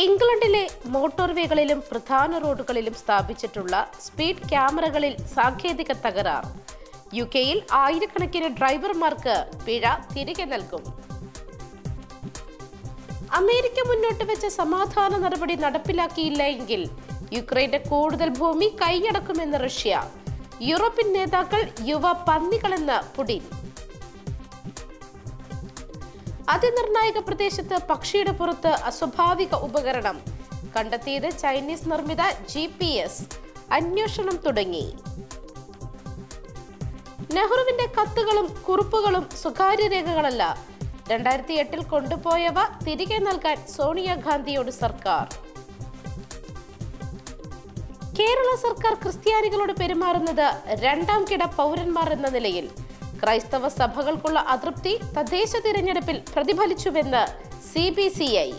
ഇംഗ്ലണ്ടിലെ മോട്ടോർവേകളിലും പ്രധാന റോഡുകളിലും സ്ഥാപിച്ചിട്ടുള്ള സ്പീഡ് ക്യാമറകളിൽ സാങ്കേതിക തകരാർ. യുകെയിൽ ആയിരക്കണക്കിന് ഡ്രൈവർമാർക്ക് പിഴ തിരികെ നൽകും. അമേരിക്ക മുന്നോട്ട് വെച്ച സമാധാന നടപടി നടപ്പിലാക്കിയില്ല എങ്കിൽ യുക്രൈന്റെ കൂടുതൽ ഭൂമി കൈയടക്കുമെന്ന് റഷ്യ. യൂറോപ്യൻ നേതാക്കൾ യുവ പന്നികളെന്ന് പുടിൻ. അതിനിർണായക പ്രദേശത്ത് പക്ഷിയുടെ പുറത്ത് അസ്വാഭാവിക ഉപകരണം കണ്ടെത്തിയത് ചൈനീസ് നിർമ്മിത GPS. അന്വേഷണം തുടങ്ങി. നെഹ്റുവിന്റെ കത്തുകളും കുറിപ്പുകളും സ്വകാര്യ രേഖകളല്ല. 2008 കൊണ്ടുപോയവ തിരികെ നൽകാൻ സോണിയാഗാന്ധിയോട് സർക്കാർ. കേരള സർക്കാർ ക്രിസ്ത്യാനികളോട് പെരുമാറുന്നത് രണ്ടാം കിട പൗരന്മാർ എന്ന നിലയിൽ. ക്രൈസ്തവ സഭകൾക്കുള്ള അതൃപ്തി തദ്ദേശ തിരഞ്ഞെടുപ്പിൽ പ്രതിഫലിച്ചുവെന്ന് CBCI.